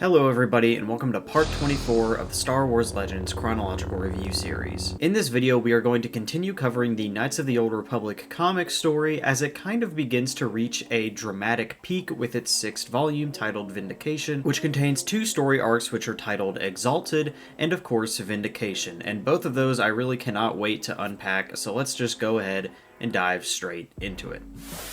Hello everybody, and welcome to part 24 of the Star Wars Legends Chronological Review series. In this video, we are going to continue covering the Knights of the Old Republic comic story as it kind of begins to reach a dramatic peak with its 6th volume titled Vindication, which contains 2 story arcs which are titled Exalted and of course Vindication, and both of those I really cannot wait to unpack, so let's just go ahead and dive straight into it.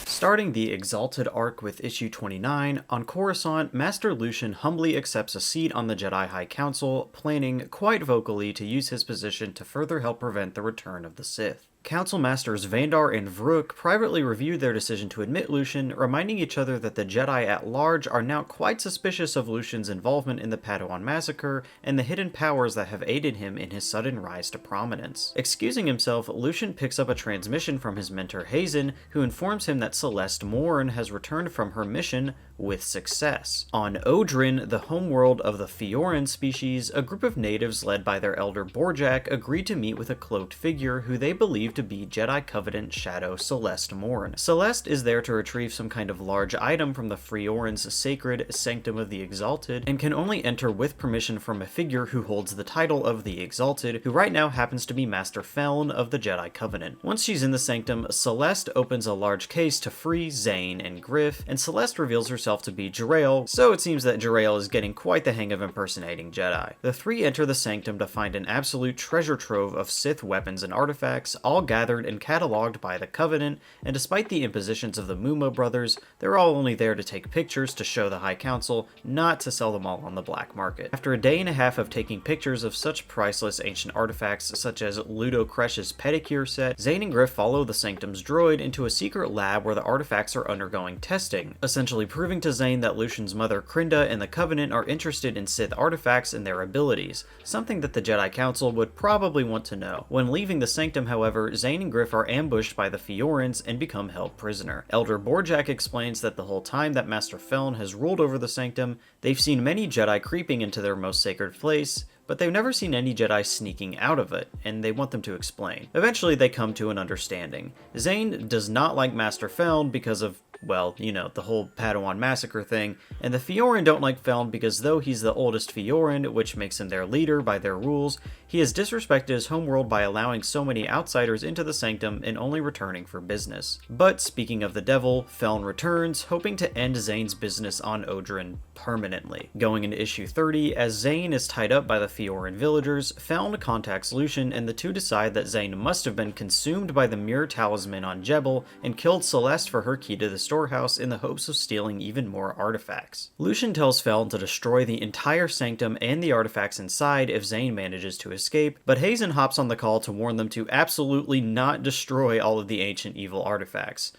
Starting the Exalted arc with issue 29, on Coruscant, Master Lucian humbly accepts a seat on the Jedi High Council, planning, quite vocally, to use his position to further help prevent the return of the Sith. Council Masters Vandar and Vrook privately reviewed their decision to admit Lucian, reminding each other that the Jedi at large are now quite suspicious of Lucian's involvement in the Padawan massacre and the hidden powers that have aided him in his sudden rise to prominence. Excusing himself, Lucian picks up a transmission from his mentor Hazen, who informs him that Celeste Morn has returned from her mission with success. On Odrin, the homeworld of the Fioran species, a group of natives led by their elder Borjak agreed to meet with a cloaked figure who they believe to be Jedi Covenant Shadow Celeste Morn. Celeste is there to retrieve some kind of large item from the Fioran's sacred Sanctum of the Exalted, and can only enter with permission from a figure who holds the title of the Exalted, who right now happens to be Master Feln of the Jedi Covenant. Once she's in the Sanctum, Celeste opens a large case to free Zane and Griff, and Celeste reveals herself to be Jerael, so it seems that Jerael is getting quite the hang of impersonating Jedi. The three enter the Sanctum to find an absolute treasure trove of Sith weapons and artifacts, all gathered and cataloged by the Covenant, and despite the impositions of the Muma brothers, they're all only there to take pictures to show the High Council, not to sell them all on the black market. After a day and a half of taking pictures of such priceless ancient artifacts such as Ludo Kresh's pedicure set, Zane and Griff follow the Sanctum's droid into a secret lab where the artifacts are undergoing testing, essentially proving to Zane that Lucian's mother Krinda and the Covenant are interested in Sith artifacts and their abilities, something that the Jedi Council would probably want to know. When leaving the Sanctum, however, Zane and Griff are ambushed by the Fiorans and become held prisoner. Elder Borjak explains that the whole time that Master Feln has ruled over the Sanctum, they've seen many Jedi creeping into their most sacred place, but they've never seen any Jedi sneaking out of it, and they want them to explain. Eventually, they come to an understanding. Zane does not like Master Feln because of, well, you know, the whole Padawan massacre thing, and the Fioran don't like Feln because though he's the oldest Fioran, which makes him their leader by their rules, he has disrespected his homeworld by allowing so many outsiders into the Sanctum and only returning for business. But speaking of the devil, Feln returns, hoping to end Zane's business on Odrin permanently. Going into issue 30, as Zane is tied up by the Fioran villagers, Feln contacts Lucian and the two decide that Zane must have been consumed by the mirror talisman on Jebel and killed Celeste for her key to the storehouse in the hopes of stealing even more artifacts. Lucian tells Feln to destroy the entire Sanctum and the artifacts inside if Zane manages to escape, but Hazen hops on the call to warn them to absolutely not destroy all of the ancient evil artifacts.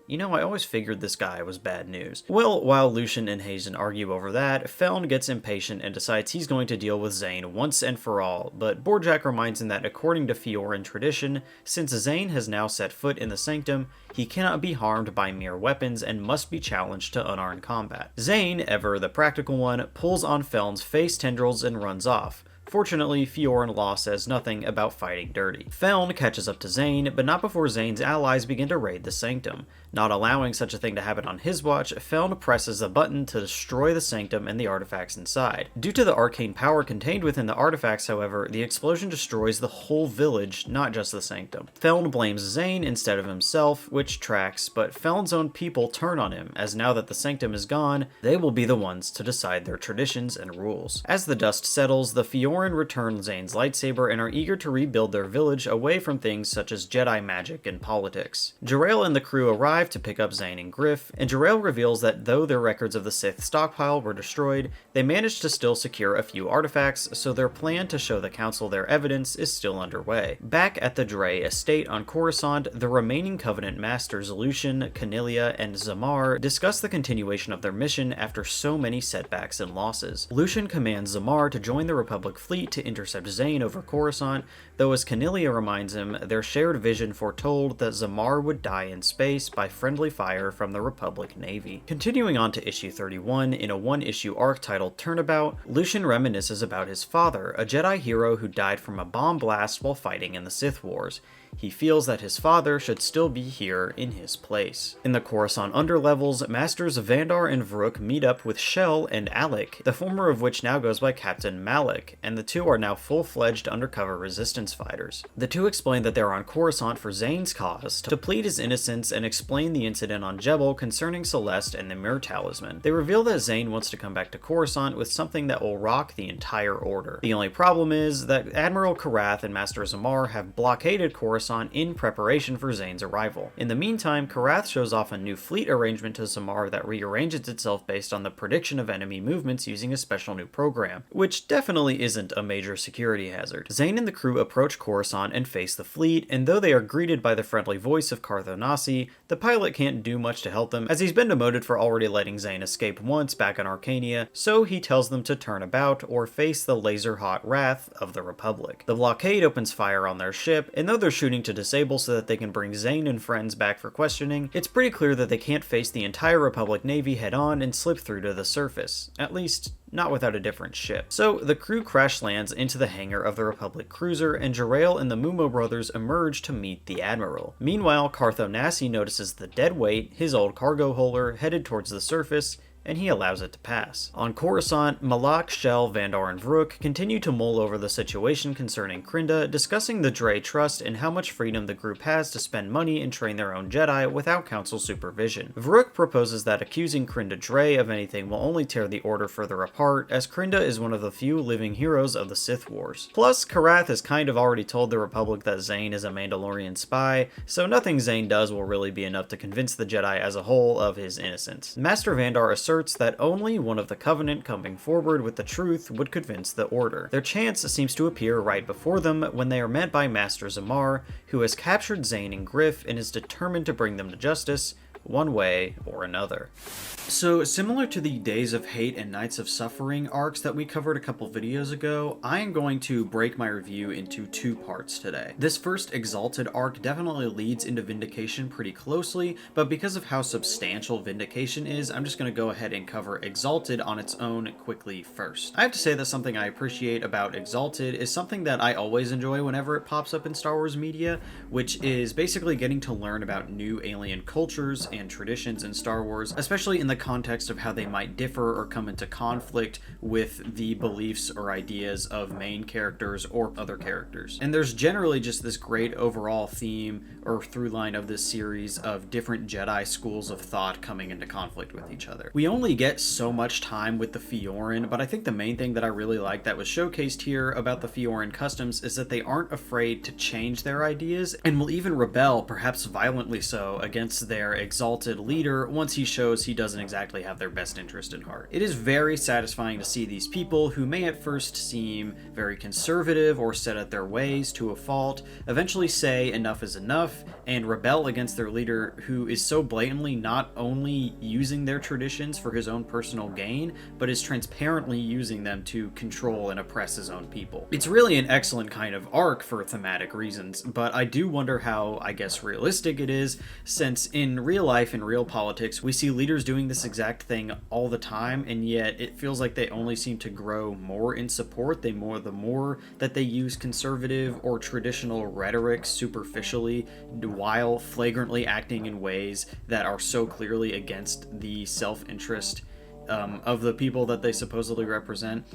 You know, I always figured this guy was bad news. Well, while Lucian and Hazen argue over that, Feln gets impatient and decides he's going to deal with Zane once and for all, but Borjak reminds him that according to Fioran tradition, since Zane has now set foot in the Sanctum, he cannot be harmed by mere weapons and must be challenged to unarmed combat. Zane, ever the practical one, pulls on Feln's face tendrils and runs off. Fortunately, Fioran Law says nothing about fighting dirty. Feln catches up to Zane, but not before Zane's allies begin to raid the Sanctum. Not allowing such a thing to happen on his watch, Feln presses a button to destroy the Sanctum and the artifacts inside. Due to the arcane power contained within the artifacts, however, the explosion destroys the whole village, not just the Sanctum. Feln blames Zane instead of himself, which tracks, but Feln's own people turn on him, as now that the Sanctum is gone, they will be the ones to decide their traditions and rules. As the dust settles, the Fioran return Zane's lightsaber and are eager to rebuild their village away from things such as Jedi magic and politics. Jerael and the crew arrive to pick up Zane and Griff, and Jerael reveals that though their records of the Sith stockpile were destroyed, they managed to still secure a few artifacts, so their plan to show the Council their evidence is still underway. Back at the Dre estate on Coruscant, the remaining Covenant Masters Lucian, Canilia, and Zamar discuss the continuation of their mission after so many setbacks and losses. Lucian commands Zamar to join the Republic fleet to intercept Zane over Coruscant, though as Cornelia reminds him, their shared vision foretold that Zamar would die in space by friendly fire from the Republic Navy. Continuing on to issue 31, in a one-issue arc titled Turnabout, Lucian reminisces about his father, a Jedi hero who died from a bomb blast while fighting in the Sith Wars. He feels that his father should still be here in his place. In the Coruscant underlevels, Masters Vandar and Vrook meet up with Shell and Alec, the former of which now goes by Captain Malak, and the two are now full-fledged undercover resistance fighters. The two explain that they're on Coruscant for Zane's cause, to plead his innocence and explain the incident on Jabba concerning Celeste and the Mir Talisman. They reveal that Zane wants to come back to Coruscant with something that will rock the entire order. The only problem is that Admiral Karath and Master Zamar have blockaded Coruscant in preparation for Zane's arrival. In the meantime, Karath shows off a new fleet arrangement to Zamar that rearranges itself based on the prediction of enemy movements using a special new program, which definitely isn't a major security hazard. Zane and the crew approach Coruscant and face the fleet, and though they are greeted by the friendly voice of Cartho Nasi, the pilot can't do much to help them as he's been demoted for already letting Zane escape once back on Arcania, so he tells them to turn about or face the laser-hot wrath of the Republic. The blockade opens fire on their ship, and though they're shooting to disable so that they can bring Zane and friends back for questioning, it's pretty clear that they can't face the entire Republic Navy head-on and slip through to the surface. At least, not without a different ship. So, the crew crash lands into the hangar of the Republic cruiser, and Jarael and the Mumo brothers emerge to meet the Admiral. Meanwhile, Cartho Nasi notices the dead weight, his old cargo holder, headed towards the surface, and he allows it to pass. On Coruscant, Malak, Shell, Vandar, and Vrook continue to mull over the situation concerning Krinda, discussing the Dre Trust and how much freedom the group has to spend money and train their own Jedi without Council supervision. Vrook proposes that accusing Krinda Dre of anything will only tear the Order further apart, as Krinda is one of the few living heroes of the Sith Wars. Plus, Karath has kind of already told the Republic that Zane is a Mandalorian spy, so nothing Zane does will really be enough to convince the Jedi as a whole of his innocence. Master Vandar asserts that only one of the Covenant coming forward with the truth would convince the Order. Their chance seems to appear right before them when they are met by Master Zamar, who has captured Zane and Griff and is determined to bring them to justice, one way or another. So, similar to the Days of Hate and Nights of Suffering arcs that we covered a couple videos ago, I am going to break my review into two parts today. This first Exalted arc definitely leads into Vindication pretty closely, but because of how substantial Vindication is, I'm just going to go ahead and cover Exalted on its own quickly first. I have to say that something I appreciate about Exalted is something that I always enjoy whenever it pops up in Star Wars media, which is basically getting to learn about new alien cultures and traditions in Star Wars, especially in the context of how they might differ or come into conflict with the beliefs or ideas of main characters or other characters. And there's generally just this great overall theme or through line of this series of different Jedi schools of thought coming into conflict with each other. We only get so much time with the Fioran, but I think the main thing that I really like that was showcased here about the Fioran customs is that they aren't afraid to change their ideas and will even rebel, perhaps violently so, against their exalted leader once he shows he doesn't exactly have their best interest at heart. It is very satisfying to see these people who may at first seem very conservative or set at their ways to a fault eventually say enough is enough and rebel against their leader who is so blatantly not only using their traditions for his own personal gain, but is transparently using them to control and oppress his own people. It's really an excellent kind of arc for thematic reasons, but I do wonder how, I guess, realistic it is, since in real life, in real politics, we see leaders doing this exact thing all the time, and yet it feels like they only seem to grow more in support the more that they use conservative or traditional rhetoric superficially while flagrantly acting in ways that are so clearly against the self-interest of the people that they supposedly represent.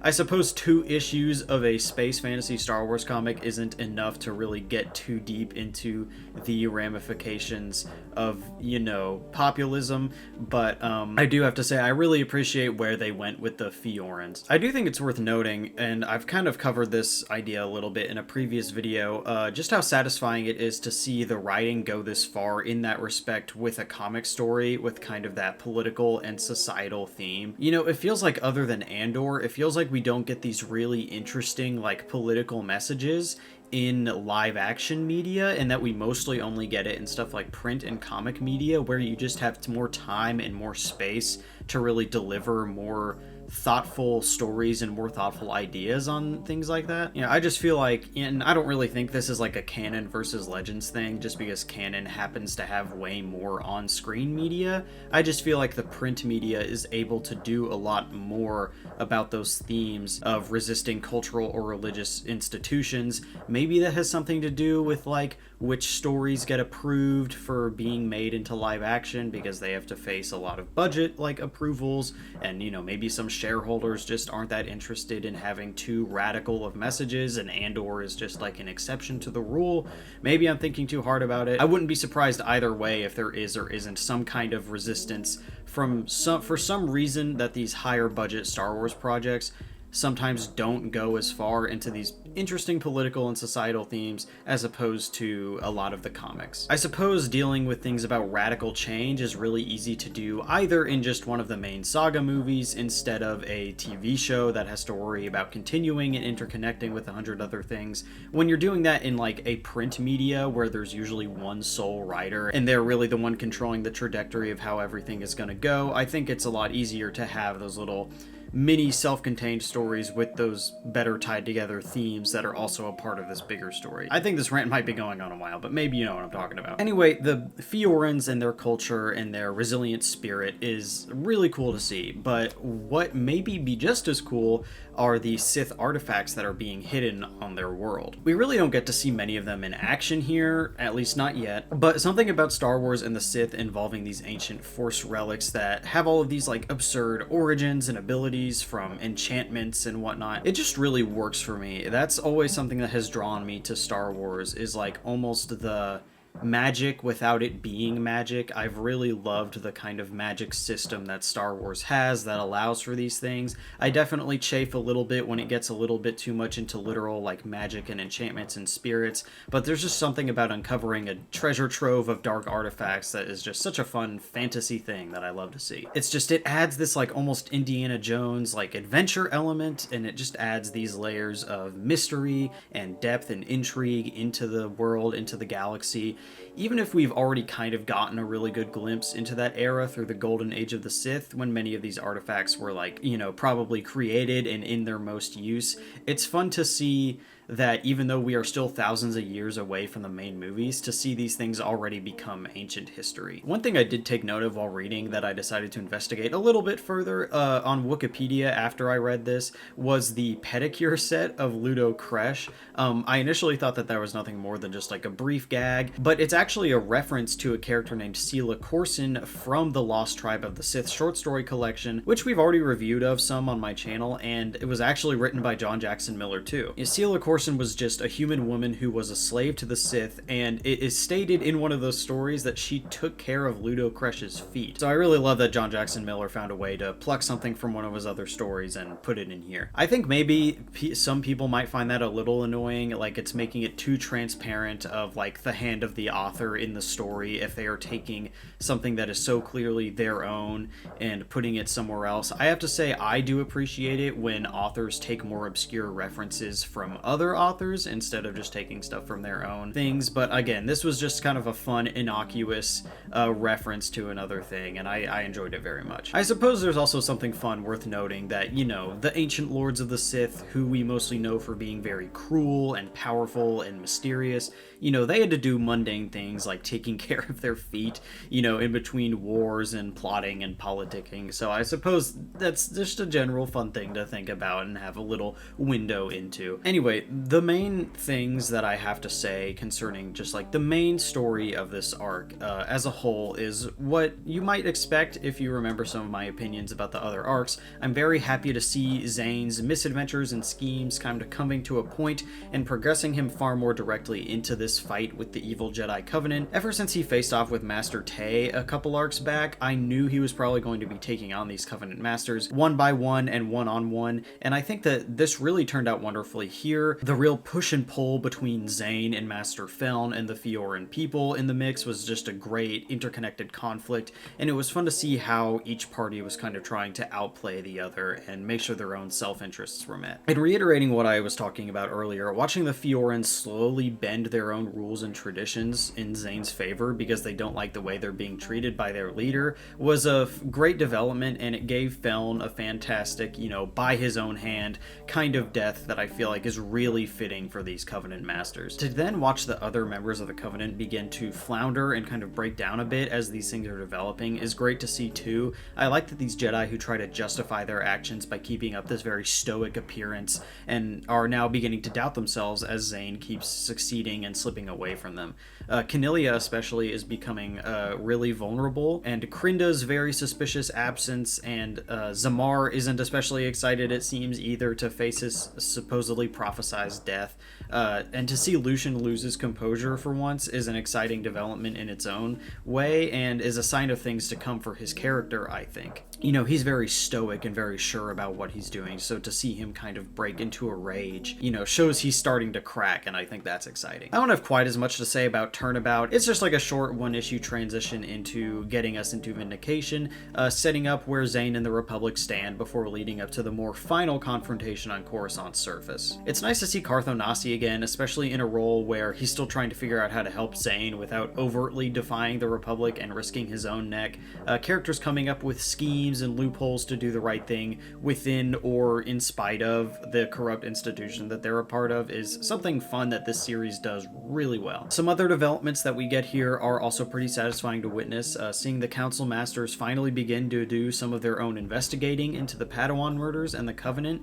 I suppose 2 issues of a space fantasy Star Wars comic isn't enough to really get too deep into the ramifications of, you know, populism, but I do have to say I really appreciate where they went with the Fiorans. I do think it's worth noting, and I've kind of covered this idea a little bit in a previous video, just how satisfying it is to see the writing go this far in that respect with a comic story with kind of that political and societal theme. You know, it feels like other than Andor, it feels like we don't get these really interesting, like, political messages in live action media, and that we mostly only get it in stuff like print and comic media where you just have more time and more space to really deliver more thoughtful stories and more thoughtful ideas on things like that. I just feel like, and I don't really think this is like a canon versus Legends thing, just because canon happens to have way more on-screen media. I just feel like the print media is able to do a lot more about those themes of resisting cultural or religious institutions. Maybe that has something to do with like which stories get approved for being made into live action, because they have to face a lot of budget like approvals, and maybe some shareholders just aren't that interested in having too radical of messages, and Andor is just like an exception to the rule. Maybe I'm thinking too hard about it. I wouldn't be surprised either way if there is or isn't some kind of resistance for some reason that these higher budget Star Wars projects sometimes don't go as far into these interesting political and societal themes as opposed to a lot of the comics. I suppose dealing with things about radical change is really easy to do either in just one of the main Saga movies instead of a TV show that has to worry about continuing and interconnecting with 100 other things. When you're doing that in like a print media where there's usually one sole writer and they're really the one controlling the trajectory of how everything is going to go, I think it's a lot easier to have those little mini self-contained stories with those better tied together themes that are also a part of this bigger story. I think this rant might be going on a while, but maybe you know what I'm talking about. Anyway, the Fiorans and their culture and their resilient spirit is really cool to see, but what maybe be just as cool are the Sith artifacts that are being hidden on their world. We really don't get to see many of them in action here, at least not yet, but something about Star Wars and the Sith involving these ancient Force relics that have all of these like absurd origins and abilities from enchantments and whatnot, it just really works for me. That's always something that has drawn me to Star Wars, is like almost the magic without it being magic. I've really loved the kind of magic system that Star Wars has that allows for these things. I definitely chafe a little bit when it gets a little bit too much into literal like magic and enchantments and spirits, but there's just something about uncovering a treasure trove of dark artifacts that is just such a fun fantasy thing that I love to see. It's just, it adds this like almost Indiana Jones like adventure element, and it just adds these layers of mystery and depth and intrigue into the world, into the galaxy. Even if we've already kind of gotten a really good glimpse into that era through the golden age of the Sith, when many of these artifacts were like, probably created and in their most use, it's fun to see that even though we are still thousands of years away from the main movies, to see these things already become ancient history. One thing I did take note of while reading that I decided to investigate a little bit further on Wikipedia after I read this was the pedicure set of Ludo Kresh. I initially thought that was nothing more than just like a brief gag, but it's actually a reference to a character named Sela Corson from the Lost Tribe of the Sith short story collection, which we've already reviewed of some on my channel, and it was actually written by John Jackson Miller too. Sela Corson was just a human woman who was a slave to the Sith, and it is stated in one of those stories that she took care of Ludo Kresh's feet. So I really love that John Jackson Miller found a way to pluck something from one of his other stories and put it in here. I think maybe some people might find that a little annoying, like it's making it too transparent of like the hand of the author in the story if they are taking something that is so clearly their own and putting it somewhere else. I have to say I do appreciate it when authors take more obscure references from other authors instead of just taking stuff from their own things. But again, this was just kind of a fun, innocuous reference to another thing, and I enjoyed it very much. I suppose there's also something fun worth noting that, the ancient lords of the Sith, who we mostly know for being very cruel and powerful and mysterious, they had to do mundane things like taking care of their feet, in between wars and plotting and politicking. So I suppose that's just a general fun thing to think about and have a little window into. Anyway, the main things that I have to say concerning just like the main story of this arc as a whole is what you might expect if you remember some of my opinions about the other arcs. I'm very happy to see Zane's misadventures and schemes kind of coming to a point and progressing him far more directly into this fight with the evil Jedi Covenant. Ever since he faced off with Master Tay a couple arcs back, I knew he was probably going to be taking on these Covenant Masters one by one and one-on-one, and I think that this really turned out wonderfully here. The real push and pull between Zane and Master Feln and the Fioran people in the mix was just a great interconnected conflict, and it was fun to see how each party was kind of trying to outplay the other and make sure their own self-interests were met. And reiterating what I was talking about earlier, watching the Fiorans slowly bend their own rules and traditions in Zane's favor because they don't like the way they're being treated by their leader was a great development, and it gave Feln a fantastic, by his own hand kind of death that I feel like is really fitting for these Covenant Masters. To then watch the other members of the Covenant begin to flounder and kind of break down a bit as these things are developing is great to see too. I like that these Jedi who try to justify their actions by keeping up this very stoic appearance and are now beginning to doubt themselves as Zane keeps succeeding and slipping away from them. Canilia especially is becoming really vulnerable, and Krinda's very suspicious absence, and Zamar isn't especially excited, it seems, either to face his supposedly prophesized death. And to see Lucian lose his composure for once is an exciting development in its own way, and is a sign of things to come for his character, I think. He's very stoic and very sure about what he's doing, so to see him kind of break into a rage, shows he's starting to crack, and I think that's exciting. I don't have quite as much to say about Turnabout. It's just like a short one-issue transition into getting us into Vindication, setting up where Zane and the Republic stand before leading up to the more final confrontation on Coruscant's surface. It's nice to see Cartho Nasi again, especially in a role where he's still trying to figure out how to help Zane without overtly defying the Republic and risking his own neck. Characters coming up with schemes and loopholes to do the right thing within or in spite of the corrupt institution that they're a part of is something fun that this series does really well. Some other developments that we get here are also pretty satisfying to witness. Seeing the Council Masters finally begin to do some of their own investigating into the Padawan murders and the Covenant.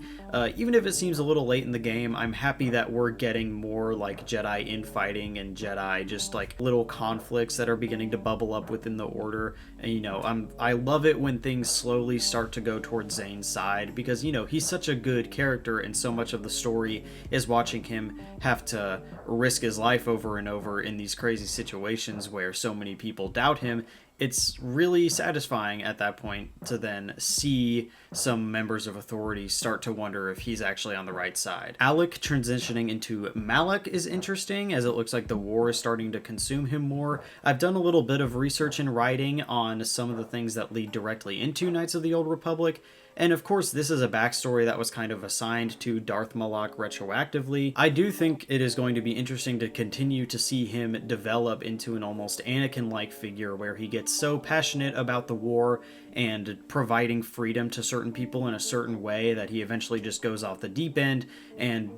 Even if it seems a little late in the game, I'm happy that we're getting more like Jedi infighting and Jedi just like little conflicts that are beginning to bubble up within the Order. And, I love it when things slowly start to go towards Zane's side because, he's such a good character, and so much of the story is watching him have to risk his life over and over in these crazy situations where so many people doubt him. It's really satisfying at that point to then see some members of authority start to wonder if he's actually on the right side. Alec transitioning into Malak is interesting, as it looks like the war is starting to consume him more. I've done a little bit of research and writing on some of the things that lead directly into Knights of the Old Republic, and of course this is a backstory that was kind of assigned to Darth Malak retroactively. I do think it is going to be interesting to continue to see him develop into an almost Anakin-like figure where he gets so passionate about the war and providing freedom to certain people in a certain way that he eventually just goes off the deep end and,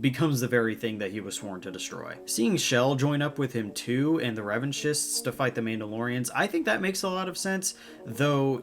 becomes the very thing that he was sworn to destroy. Seeing Shell join up with him too and the Revanchists to fight the Mandalorians, I think that makes a lot of sense, though,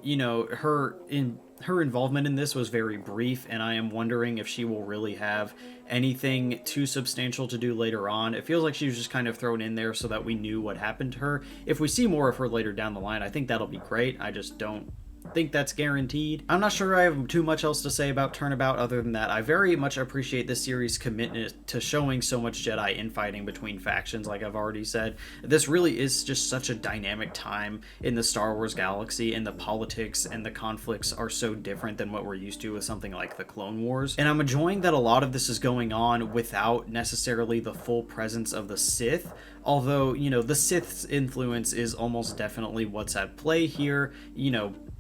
her involvement in this was very brief, and I am wondering if she will really have anything too substantial to do later on. It feels like she was just kind of thrown in there so that we knew what happened to her. If we see more of her later down the line, I think that'll be great. I just don't think that's guaranteed. I'm not sure I have too much else to say about Turnabout other than that I very much appreciate this series' commitment to showing so much Jedi infighting between factions, like I've already said. This really is just such a dynamic time in the Star Wars galaxy, and the politics and the conflicts are so different than what we're used to with something like the Clone Wars. And I'm enjoying that a lot of this is going on without necessarily the full presence of the Sith, although, the Sith's influence is almost definitely what's at play here,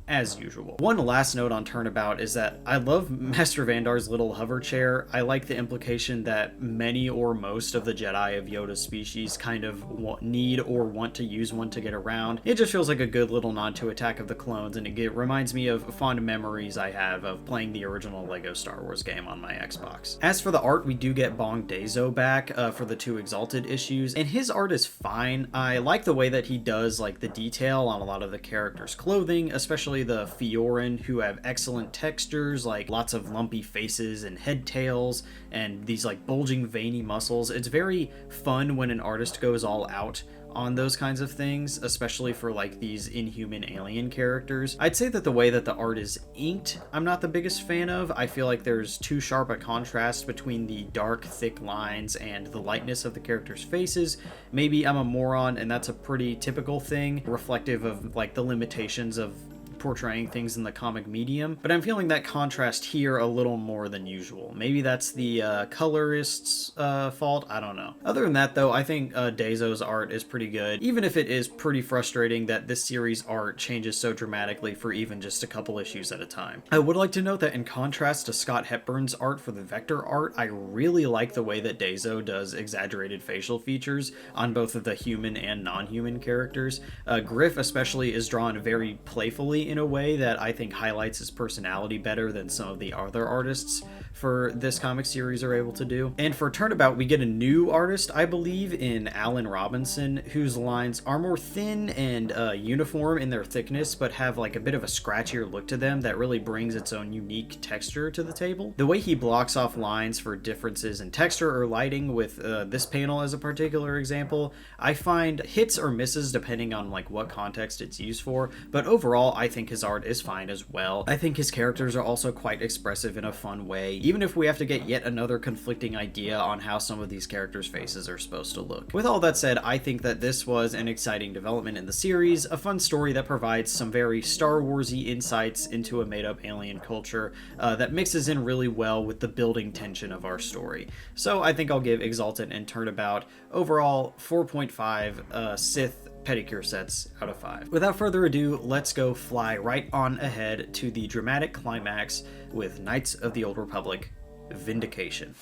as usual. One last note on Turnabout is that I love Master Vandar's little hover chair. I like the implication that many or most of the Jedi of Yoda's species kind of need or want to use one to get around. It just feels like a good little nod to Attack of the Clones, and it reminds me of fond memories I have of playing the original Lego Star Wars game on my Xbox. As for the art, we do get Bong Dazo back for the 2 Exalted issues, and his art is fine. I like the way that he does like the detail on a lot of the characters' clothing, especially the Fioran, who have excellent textures, like lots of lumpy faces and head tails and these like bulging veiny muscles. It's very fun when an artist goes all out on those kinds of things, especially for like these inhuman alien characters. I'd say that the way that the art is inked, I'm not the biggest fan of. I feel like there's too sharp a contrast between the dark, thick lines and the lightness of the characters' faces. Maybe I'm a moron and that's a pretty typical thing, reflective of like the limitations of portraying things in the comic medium, but I'm feeling that contrast here a little more than usual. Maybe that's the colorist's fault, I don't know. Other than that though, I think Daizo's art is pretty good, even if it is pretty frustrating that this series' art changes so dramatically for even just a couple issues at a time. I would like to note that in contrast to Scott Hepburn's art for the Vector art, I really like the way that Daizo does exaggerated facial features on both of the human and non-human characters. Griff especially is drawn very playfully in a way that I think highlights his personality better than some of the other artists for this comic series are able to do. And for Turnabout, we get a new artist, I believe, in Alan Robinson, whose lines are more thin and uniform in their thickness, but have like a bit of a scratchier look to them that really brings its own unique texture to the table. The way he blocks off lines for differences in texture or lighting, with this panel as a particular example, I find hits or misses depending on like what context it's used for, but overall I think his art is fine as well. I think his characters are also quite expressive in a fun way, even if we have to get yet another conflicting idea on how some of these characters' faces are supposed to look. With all that said, I think that this was an exciting development in the series, a fun story that provides some very Star Wars-y insights into a made-up alien culture that mixes in really well with the building tension of our story. So I think I'll give Exalted and Turnabout overall 4.5 Sith pedicure sets out of 5. Without further ado, let's go fly right on ahead to the dramatic climax with Knights of the Old Republic, Vindication.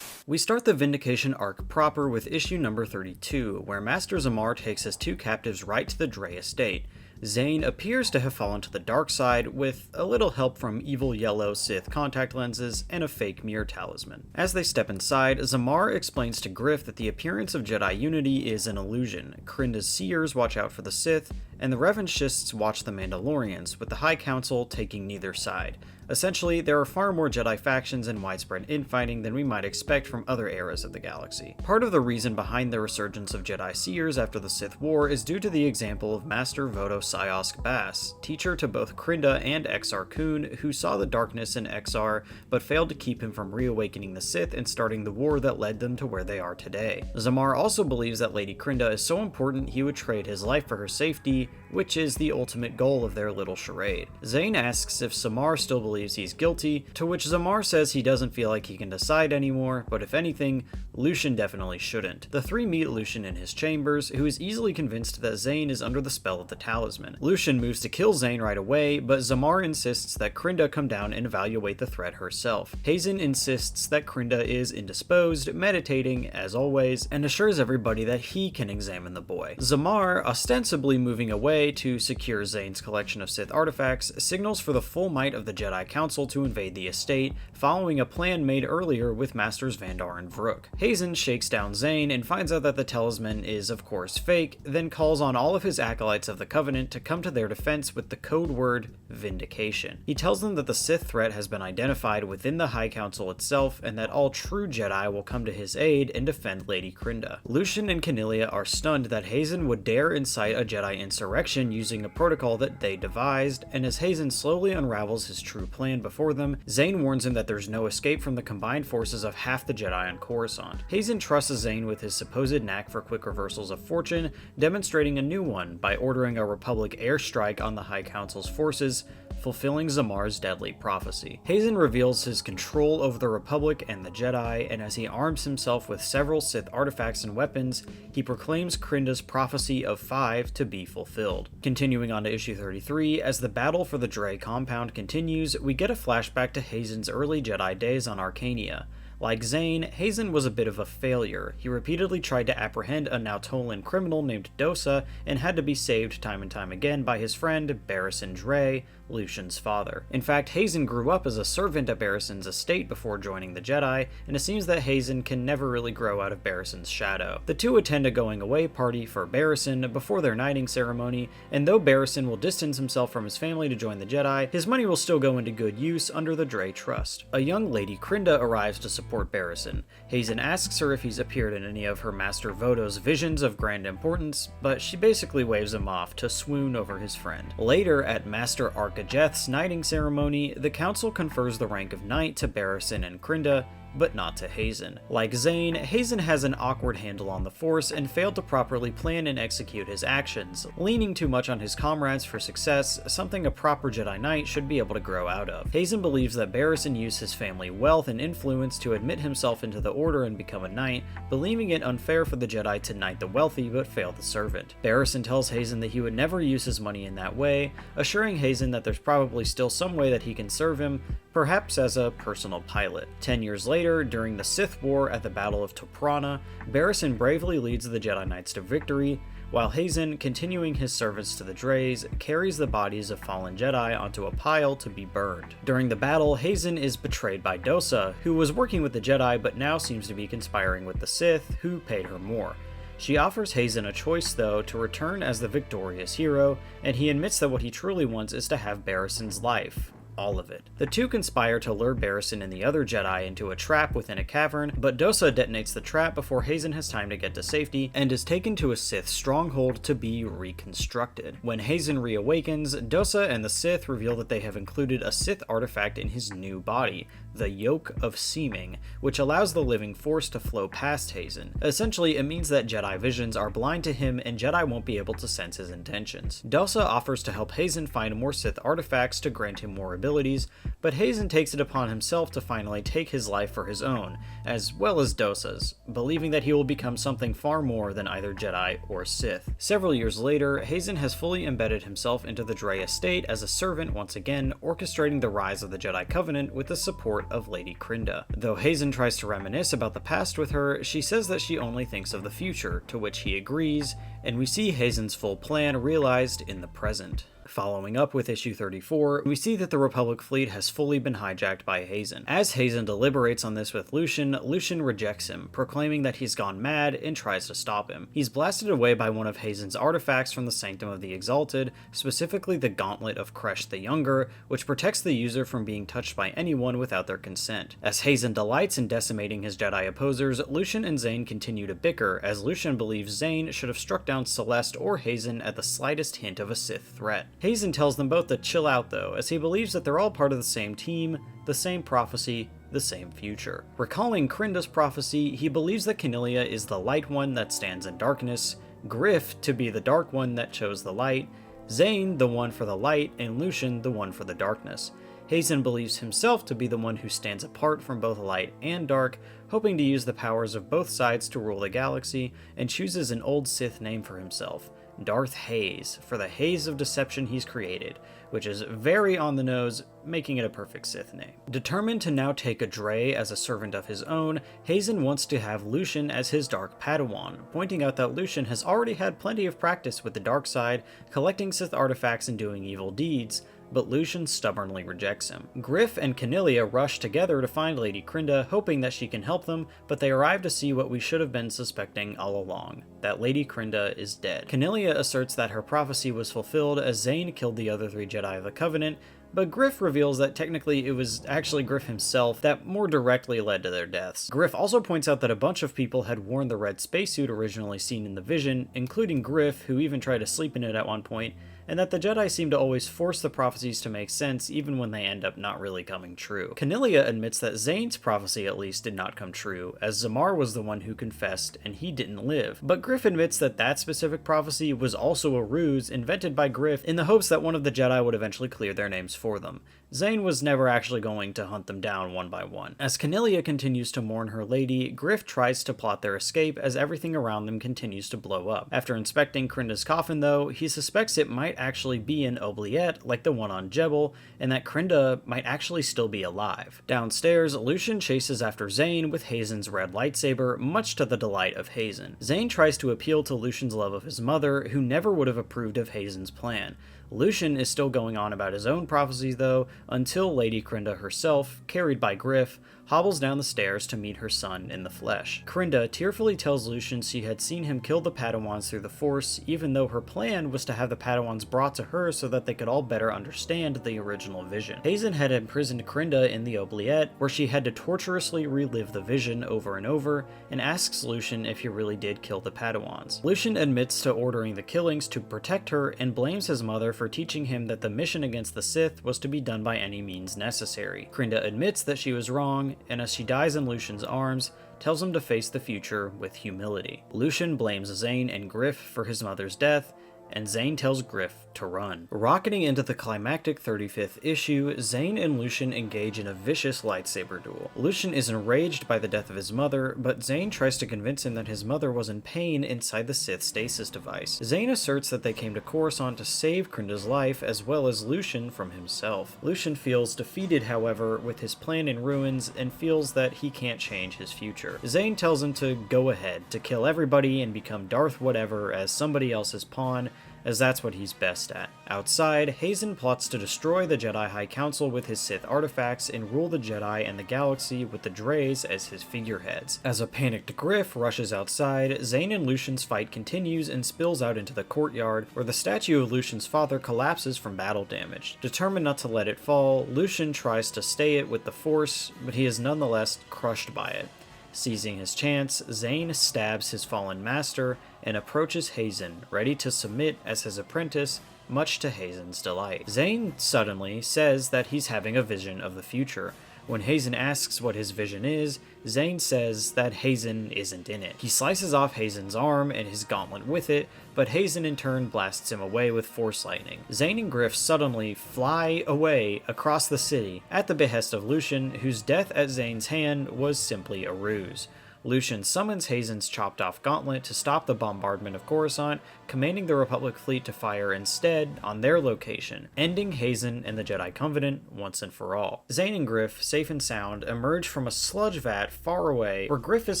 We start the Vindication arc proper with issue number 32, where Master Zamar takes his two captives right to the Dre estate. Zane appears to have fallen to the dark side with a little help from evil yellow Sith contact lenses and a fake mirror talisman. As they step inside, Zamar explains to Griff that the appearance of Jedi unity is an illusion. Crinda's seers watch out for the Sith, and the Revanchists watch the Mandalorians, with the High Council taking neither side. Essentially, there are far more Jedi factions and widespread infighting than we might expect from other eras of the galaxy. Part of the reason behind the resurgence of Jedi Seers after the Sith War is due to the example of Master Voto Syosk Bass, teacher to both Crinda and Exar Kun, who saw the darkness in Exar, but failed to keep him from reawakening the Sith and starting the war that led them to where they are today. Zamar also believes that Lady Crinda is so important he would trade his life for her safety, which is the ultimate goal of their little charade. Zane asks if Samar still believes he's guilty, to which Zamar says he doesn't feel like he can decide anymore, but if anything, Lucian definitely shouldn't. The three meet Lucian in his chambers, who is easily convinced that Zane is under the spell of the talisman. Lucian moves to kill Zane right away, but Zamar insists that Crinda come down and evaluate the threat herself. Hazen insists that Crinda is indisposed, meditating, as always, and assures everybody that he can examine the boy. Zamar, ostensibly moving away to secure Zane's collection of Sith artifacts, signals for the full might of the Jedi Council to invade the estate, following a plan made earlier with Masters Vandar and Vrook. Hazen shakes down Zane and finds out that the talisman is of course fake, then calls on all of his acolytes of the Covenant to come to their defense with the code word Vindication. He tells them that the Sith threat has been identified within the High Council itself, and that all true Jedi will come to his aid and defend Lady Crinda. Lucian and Canilia are stunned that Hazen would dare incite a Jedi insurrection using a protocol that they devised, and as Hazen slowly unravels his true plan before them, Zane warns him that there's no escape from the combined forces of half the Jedi on Coruscant. Hazen trusts Zane with his supposed knack for quick reversals of fortune, demonstrating a new one by ordering a Republic airstrike on the High Council's forces, fulfilling Zamar's deadly prophecy. Hazen reveals his control over the Republic and the Jedi, and as he arms himself with several Sith artifacts and weapons, he proclaims Crinda's prophecy of 5 to be fulfilled. Continuing on to issue 33, as the battle for the Dre compound continues, we get a flashback to Hazen's early Jedi days on Arcania. Like Zane, Hazen was a bit of a failure. He repeatedly tried to apprehend a now Tolan criminal named Dosa, and had to be saved time and time again by his friend Barristan Dre, Lucian's father. In fact, Hazen grew up as a servant at Barristan's estate before joining the Jedi, and it seems that Hazen can never really grow out of Barristan's shadow. The two attend a going-away party for Barristan before their knighting ceremony, and though Barristan will distance himself from his family to join the Jedi, his money will still go into good use under the Dre trust. A young Lady Crinda arrives to support Barristan. Hazen asks her if he's appeared in any of her Master Voto's visions of grand importance, but she basically waves him off to swoon over his friend. Later, at Master Arkajeth's knighting ceremony, the council confers the rank of knight to Barristan and Crinda, but not to Hazen. Like Zane, Hazen has an awkward handle on the Force and failed to properly plan and execute his actions, leaning too much on his comrades for success, something a proper Jedi Knight should be able to grow out of. Hazen believes that Barristan used his family wealth and influence to admit himself into the Order and become a knight, believing it unfair for the Jedi to knight the wealthy but fail the servant. Barristan tells Hazen that he would never use his money in that way, assuring Hazen that there's probably still some way that he can serve him, perhaps as a personal pilot. 10 years later, during the Sith War at the Battle of Toprana, Barristan bravely leads the Jedi Knights to victory, while Hazen, continuing his service to the Dreys, carries the bodies of fallen Jedi onto a pile to be burned. During the battle, Hazen is betrayed by Dosa, who was working with the Jedi but now seems to be conspiring with the Sith, who paid her more. She offers Hazen a choice, though, to return as the victorious hero, and he admits that what he truly wants is to have Barristan's life. All of it. The two conspire to lure Barristan and the other Jedi into a trap within a cavern, but Dosa detonates the trap before Hazen has time to get to safety and is taken to a Sith stronghold to be reconstructed. When Hazen reawakens, Dosa and the Sith reveal that they have included a Sith artifact in his new body, the Yoke of Seeming, which allows the living Force to flow past Hazen. Essentially, it means that Jedi visions are blind to him and Jedi won't be able to sense his intentions. Dosa offers to help Hazen find more Sith artifacts to grant him more abilities, but Hazen takes it upon himself to finally take his life for his own, as well as Dosa's, believing that he will become something far more than either Jedi or Sith. Several years later, Hazen has fully embedded himself into the Drey estate as a servant once again, orchestrating the rise of the Jedi Covenant with the support of Lady Krinda. Though Hazen tries to reminisce about the past with her, she says that she only thinks of the future, to which he agrees, and we see Hazen's full plan realized in the present. Following up with issue 34, we see that the Republic fleet has fully been hijacked by Hazen. As Hazen deliberates on this with Lucian, Lucian rejects him, proclaiming that he's gone mad and tries to stop him. He's blasted away by one of Hazen's artifacts from the Sanctum of the Exalted, specifically the Gauntlet of Kresh the Younger, which protects the user from being touched by anyone without their consent. As Hazen delights in decimating his Jedi opposers, Lucian and Zane continue to bicker, as Lucian believes Zane should have struck down Celeste or Hazen at the slightest hint of a Sith threat. Hazen tells them both to chill out though, as he believes that they're all part of the same team, the same prophecy, the same future. Recalling Krinda's prophecy, he believes that Cornelia is the light one that stands in darkness, Griff to be the dark one that chose the light, Zane the one for the light, and Lucian the one for the darkness. Hazen believes himself to be the one who stands apart from both light and dark, hoping to use the powers of both sides to rule the galaxy, and chooses an old Sith name for himself, Darth Haze, for the haze of deception he's created, which is very on the nose, making it a perfect Sith name. Determined to now take a Drey as a servant of his own, Hazen wants to have Lucian as his Dark Padawan, pointing out that Lucian has already had plenty of practice with the dark side, collecting Sith artifacts and doing evil deeds, but Lucian stubbornly rejects him. Griff and Cornelia rush together to find Lady Krinda, hoping that she can help them, but they arrive to see what we should have been suspecting all along, that Lady Krinda is dead. Cornelia asserts that her prophecy was fulfilled as Zane killed the other three Jedi of the Covenant, but Griff reveals that technically it was actually Griff himself that more directly led to their deaths. Griff also points out that a bunch of people had worn the red spacesuit originally seen in the vision, including Griff, who even tried to sleep in it at one point, and that the Jedi seem to always force the prophecies to make sense even when they end up not really coming true. Cornelia admits that Zane's prophecy at least did not come true, as Zamar was the one who confessed and he didn't live, but Griff admits that that specific prophecy was also a ruse invented by Griff in the hopes that one of the Jedi would eventually clear their names for them. Zane was never actually going to hunt them down one by one. As Cornelia continues to mourn her lady, Griff tries to plot their escape as everything around them continues to blow up. After inspecting Krinda's coffin though, he suspects it might actually be an oubliette like the one on Jebel, and that Krinda might actually still be alive. Downstairs, Lucian chases after Zane with Hazen's red lightsaber, much to the delight of Hazen. Zane tries to appeal to Lucian's love of his mother, who never would have approved of Hazen's plan. Lucian is still going on about his own prophecies though, until Lady Krinda herself, carried by Griff, hobbles down the stairs to meet her son in the flesh. Krinda tearfully tells Lucian she had seen him kill the Padawans through the Force, even though her plan was to have the Padawans brought to her so that they could all better understand the original vision. Hazen had imprisoned Krinda in the oubliette, where she had to torturously relive the vision over and over, and asks Lucian if he really did kill the Padawans. Lucian admits to ordering the killings to protect her and blames his mother for teaching him that the mission against the Sith was to be done by any means necessary. Krinda admits that she was wrong, and as she dies in Lucian's arms, tells him to face the future with humility. Lucian blames Zane and Griff for his mother's death, and Zane tells Griff to run. Rocketing into the climactic 35th issue, Zane and Lucian engage in a vicious lightsaber duel. Lucian is enraged by the death of his mother, but Zane tries to convince him that his mother was in pain inside the Sith stasis device. Zane asserts that they came to Coruscant to save Krinda's life as well as Lucian from himself. Lucian feels defeated, however, with his plan in ruins and feels that he can't change his future. Zane tells him to go ahead, to kill everybody and become Darth whatever as somebody else's pawn, as that's what he's best at. Outside, Hazen plots to destroy the Jedi High Council with his Sith artifacts and rule the Jedi and the galaxy with the Dreys as his figureheads. As a panicked Griff rushes outside, Zane and Lucian's fight continues and spills out into the courtyard, where the statue of Lucian's father collapses from battle damage. Determined not to let it fall, Lucian tries to stay it with the Force, but he is nonetheless crushed by it. Seizing his chance, Zane stabs his fallen master and approaches Hazen, ready to submit as his apprentice, much to Hazen's delight. Zane suddenly says that he's having a vision of the future. When Hazen asks what his vision is, Zane says that Hazen isn't in it. He slices off Hazen's arm and his gauntlet with it, but Hazen in turn blasts him away with Force lightning. Zane and Griff suddenly fly away across the city, at the behest of Lucian, whose death at Zane's hand was simply a ruse. Lucian summons Hazen's chopped-off gauntlet to stop the bombardment of Coruscant, commanding the Republic fleet to fire instead on their location, ending Hazen and the Jedi Covenant once and for all. Zane and Griff, safe and sound, emerge from a sludge vat far away, where Griff is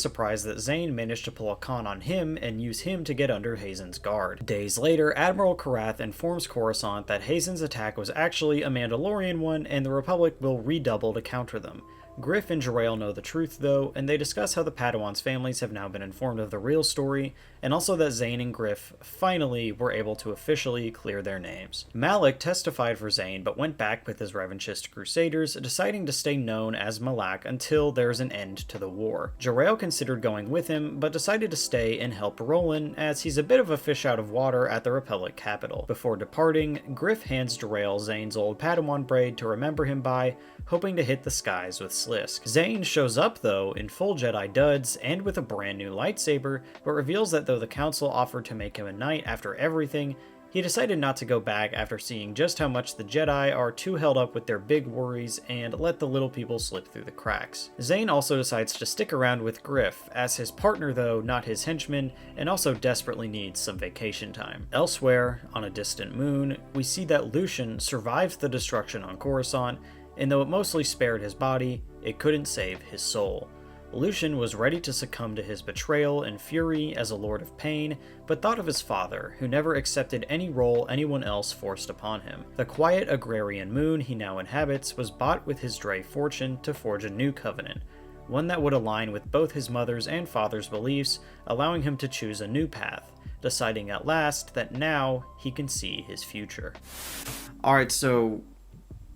surprised that Zane managed to pull a con on him and use him to get under Hazen's guard. Days later, Admiral Karath informs Coruscant that Hazen's attack was actually a Mandalorian one, and the Republic will redouble to counter them. Griff and Jarael know the truth, though, and they discuss how the Padawans' families have now been informed of the real story, and also that Zane and Griff finally were able to officially clear their names. Malak testified for Zane, but went back with his revanchist crusaders, deciding to stay known as Malak until there's an end to the war. Jarael considered going with him, but decided to stay and help Roland, as he's a bit of a fish out of water at the Republic capital. Before departing, Griff hands Jarael Zane's old Padawan braid to remember him by, hoping to hit the skies with Slisk. Zane shows up, though, in full Jedi duds and with a brand new lightsaber, but reveals that though the Council offered to make him a knight after everything, he decided not to go back after seeing just how much the Jedi are too held up with their big worries and let the little people slip through the cracks. Zane also decides to stick around with Griff, as his partner though, not his henchman, and also desperately needs some vacation time. Elsewhere, on a distant moon, we see that Lucian survived the destruction on Coruscant, and though it mostly spared his body, it couldn't save his soul. Lucian was ready to succumb to his betrayal and fury as a Lord of Pain, but thought of his father, who never accepted any role anyone else forced upon him. The quiet agrarian moon he now inhabits was bought with his Drey fortune to forge a new covenant, one that would align with both his mother's and father's beliefs, allowing him to choose a new path, deciding at last that now he can see his future. Alright, so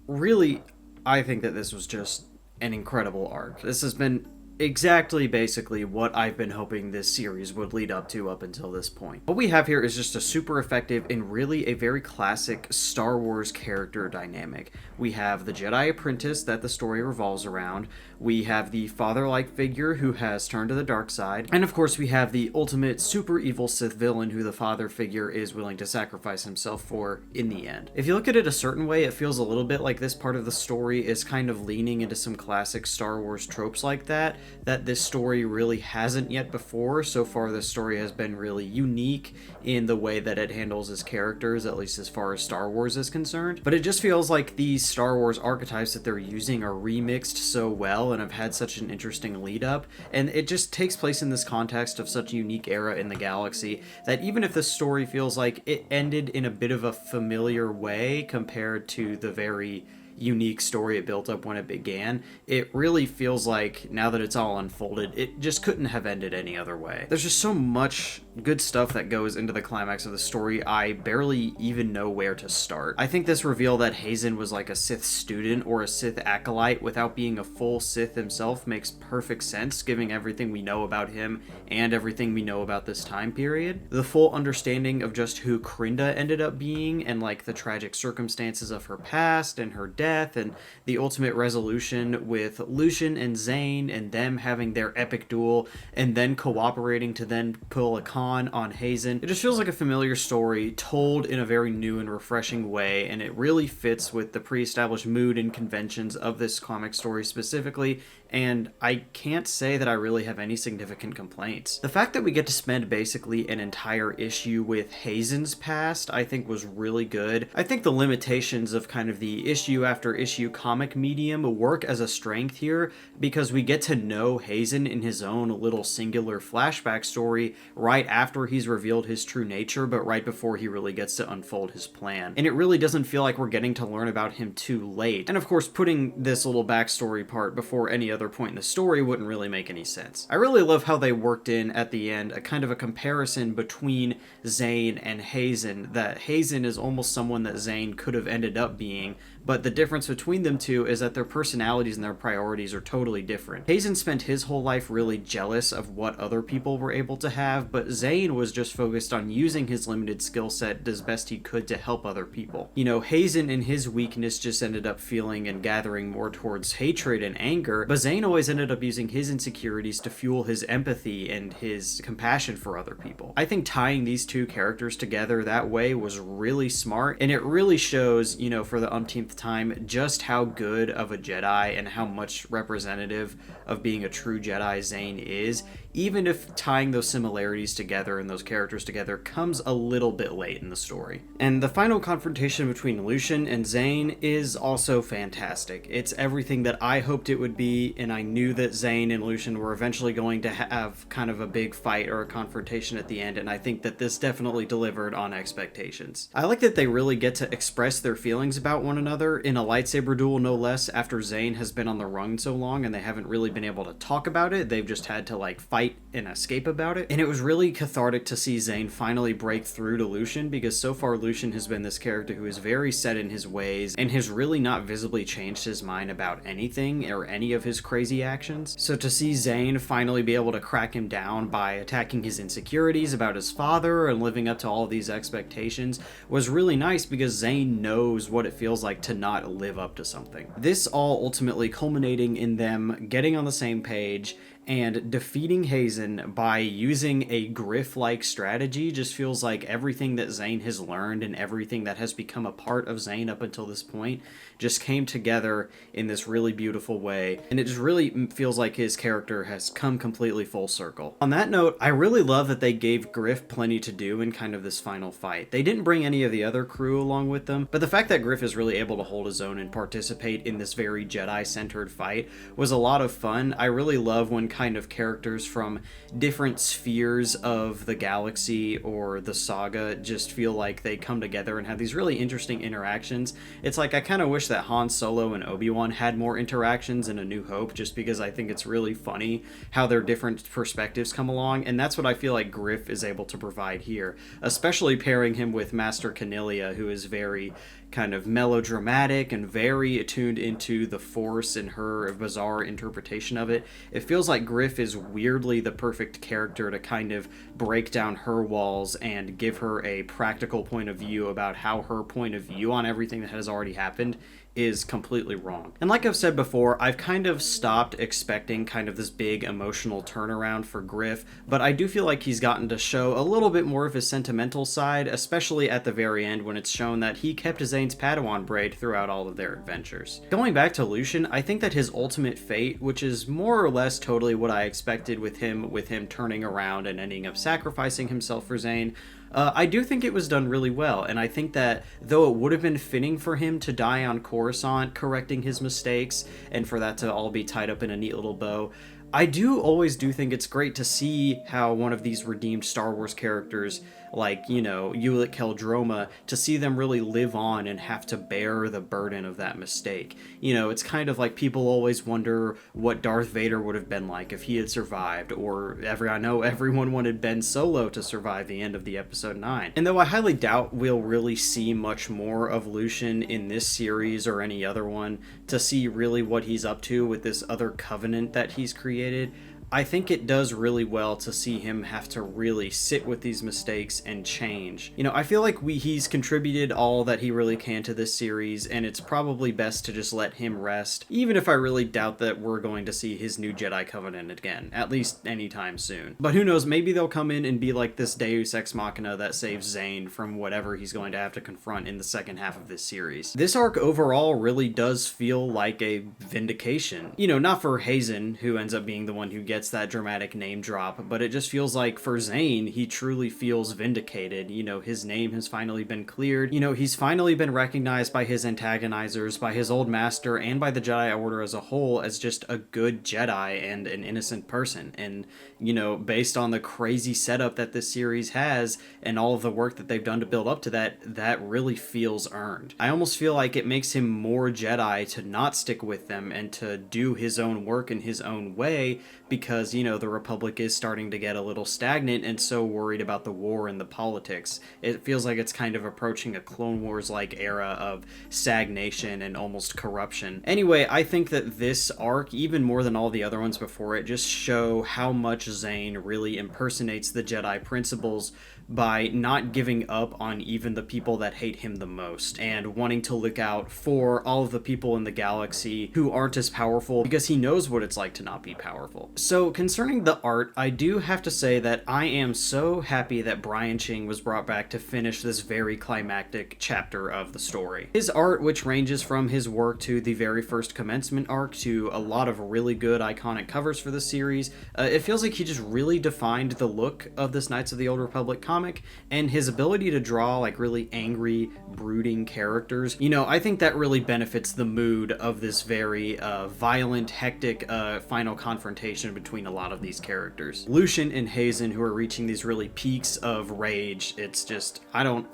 really, I think that this was just an incredible arc. This has been exactly basically what I've been hoping this series would lead up to up until this point. What we have here is just a super effective and really a very classic Star Wars character dynamic. We have the Jedi apprentice that the story revolves around, we have the father-like figure who has turned to the dark side, and of course we have the ultimate super evil Sith villain who the father figure is willing to sacrifice himself for in the end. If you look at it a certain way, it feels a little bit like this part of the story is kind of leaning into some classic Star Wars tropes like that this story really hasn't yet before. So far, this story has been really unique in the way that it handles its characters, at least as far as Star Wars is concerned. But it just feels like these Star Wars archetypes that they're using are remixed so well and have had such an interesting lead up. And it just takes place in this context of such a unique era in the galaxy that even if the story feels like it ended in a bit of a familiar way compared to the very unique story it built up when it began, it really feels like, now that it's all unfolded, it just couldn't have ended any other way. There's just so much good stuff that goes into the climax of the story, I barely even know where to start. I think this reveal that Hazen was like a Sith student or a Sith acolyte without being a full Sith himself makes perfect sense, given everything we know about him and everything we know about this time period. The full understanding of just who Krinda ended up being and like the tragic circumstances of her past and her death and the ultimate resolution with Lucian and Zane and them having their epic duel and then cooperating to then pull a con on Hazen. It just feels like a familiar story told in a very new and refreshing way, and it really fits with the pre-established mood and conventions of this comic story specifically, and I can't say that I really have any significant complaints. The fact that we get to spend basically an entire issue with Hazen's past, I think was really good. I think the limitations of kind of the issue after issue comic medium work as a strength here, because we get to know Hazen in his own little singular flashback story right after he's revealed his true nature, but right before he really gets to unfold his plan. And it really doesn't feel like we're getting to learn about him too late. And of course, putting this little backstory part before any other point in the story wouldn't really make any sense. I really love how they worked in at the end a kind of a comparison between Zane and Hazen, that Hazen is almost someone that Zane could have ended up being, but the difference between them two is that their personalities and their priorities are totally different. Hazen spent his whole life really jealous of what other people were able to have, but Zane was just focused on using his limited skill set as best he could to help other people. You know, Hazen in his weakness just ended up feeling and gathering more towards hatred and anger, but Zane always ended up using his insecurities to fuel his empathy and his compassion for other people. I think tying these two characters together that way was really smart, and it really shows, you know, for the umpteenth time, just how good of a Jedi and how much representative of being a true Jedi Zane is, even if tying those similarities together and those characters together comes a little bit late in the story. And the final confrontation between Lucian and Zane is also fantastic. It's everything that I hoped it would be, and I knew that Zane and Lucian were eventually going to have kind of a big fight or a confrontation at the end, and I think that this definitely delivered on expectations. I like that they really get to express their feelings about one another in a lightsaber duel, no less, after Zane has been on the run so long and they haven't really been able to talk about it. They've just had to like fight and escape about it. And it was really cathartic to see Zane finally break through to Lucian, because so far Lucian has been this character who is very set in his ways and has really not visibly changed his mind about anything or any of his crazy actions. So to see Zane finally be able to crack him down by attacking his insecurities about his father and living up to all of these expectations was really nice, because Zane knows what it feels like to not live up to something. This all ultimately culminating in them getting on the same page and defeating Hazen by using a Griff-like strategy just feels like everything that Zane has learned and everything that has become a part of Zane up until this point just came together in this really beautiful way, and it just really feels like his character has come completely full circle. On that note, I really love that they gave Griff plenty to do in kind of this final fight. They didn't bring any of the other crew along with them, but the fact that Griff is really able to hold his own and participate in this very Jedi-centered fight was a lot of fun. I really love when kind of characters from different spheres of the galaxy or the saga just feel like they come together and have these really interesting interactions. It's like I kind of wish that Han Solo and Obi-Wan had more interactions in A New Hope, just because I think it's really funny how their different perspectives come along, and that's what I feel like Griff is able to provide here, especially pairing him with Master Cornelia, who is very kind of melodramatic and very attuned into the Force and her bizarre interpretation of it. It feels like Griff is weirdly the perfect character to kind of break down her walls and give her a practical point of view about how her point of view on everything that has already happened is completely wrong. And like I've said before, I've kind of stopped expecting kind of this big emotional turnaround for Griff, but I do feel like he's gotten to show a little bit more of his sentimental side, especially at the very end when it's shown that he kept Zane's Padawan braid throughout all of their adventures. Going back to Lucian, I think that his ultimate fate, which is more or less totally what I expected with him turning around and ending up sacrificing himself for Zane, I do think it was done really well, and I think that though it would have been fitting for him to die on Coruscant correcting his mistakes, and for that to all be tied up in a neat little bow, I always do think it's great to see how one of these redeemed Star Wars characters, like, you know, Ulic Qel-Droma, to see them really live on and have to bear the burden of that mistake. You know, it's kind of like people always wonder what Darth Vader would have been like if he had survived, or I know everyone wanted Ben Solo to survive the end of the episode 9. And though I highly doubt we'll really see much more of Lucian in this series or any other one, to see really what he's up to with this other covenant that he's created, I think it does really well to see him have to really sit with these mistakes and change. You know, I feel like he's contributed all that he really can to this series, and it's probably best to just let him rest, even if I really doubt that we're going to see his new Jedi Covenant again, at least anytime soon. But who knows, maybe they'll come in and be like this Deus Ex Machina that saves Zane from whatever he's going to have to confront in the second half of this series. This arc overall really does feel like a vindication. You know, not for Hazen, who ends up being the one who gets that dramatic name drop, but it just feels like for Zane, he truly feels vindicated. You know, his name has finally been cleared. You know, he's finally been recognized by his antagonizers, by his old master, and by the Jedi Order as a whole as just a good Jedi and an innocent person. And, you know, based on the crazy setup that this series has and all of the work that they've done to build up to that, that really feels earned. I almost feel like it makes him more Jedi to not stick with them and to do his own work in his own way, because, you know, the Republic is starting to get a little stagnant and so worried about the war and the politics. It feels like it's kind of approaching a Clone Wars-like era of stagnation and almost corruption. Anyway, I think that this arc, even more than all the other ones before it, just show how much Zane really impersonates the Jedi principles by not giving up on even the people that hate him the most, and wanting to look out for all of the people in the galaxy who aren't as powerful, because he knows what it's like to not be powerful. So concerning the art, I do have to say that I am so happy that Brian Ching was brought back to finish this very climactic chapter of the story. His art, which ranges from his work to the very first commencement arc to a lot of really good iconic covers for the series, it feels like he just really defined the look of this Knights of the Old Republic comic, and his ability to draw like really angry, brooding characters. You know, I think that really benefits the mood of this very violent, hectic final confrontation between a lot of these characters. Lucian and Hazen, who are reaching these really peaks of rage, it's just, I don't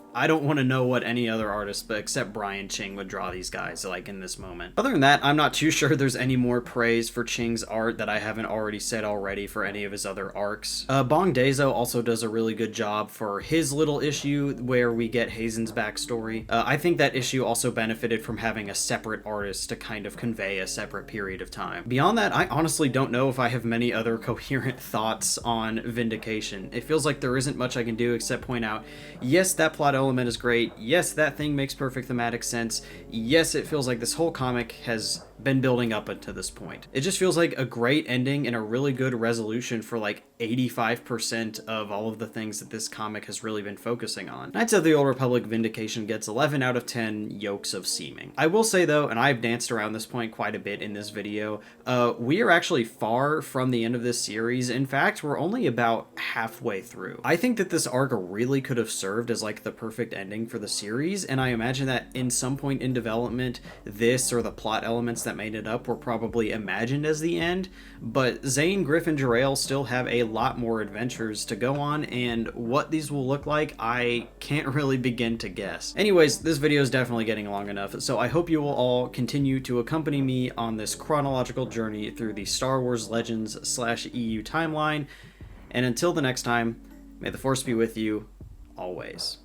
want to know what any other artist but except Brian Ching would draw these guys like in this moment. Other than that, I'm not too sure there's any more praise for Ching's art that I haven't already said already for any of his other arcs. Bong Dazo also does a really good job for his little issue where we get Hazen's backstory. I think that issue also benefited from having a separate artist to kind of convey a separate period of time. Beyond that, I honestly don't know if I have many other coherent thoughts on Vindication. It feels like there isn't much I can do except point out, yes, that plot element is great. Yes, that thing makes perfect thematic sense. Yes, it feels like this whole comic has been building up until this point. It just feels like a great ending and a really good resolution for like 85% of all of the things that this comic has really been focusing on. Knights of the Old Republic Vindication gets 11 out of 10 yolks of seeming. I will say though, and I've danced around this point quite a bit in this video, we are actually far from the end of this series. In fact, we're only about halfway through. I think that this arc really could have served as like the perfect ending for the series, and I imagine that in some point in development, this or the plot elements that made it up were probably imagined as the end, but Zane, Griff, and Jarael still have a lot more adventures to go on, and what these will look like, I can't really begin to guess. Anyways, this video is definitely getting long enough, so I hope you will all continue to accompany me on this chronological journey through the Star Wars Legends /EU timeline, and until the next time, may the Force be with you, always.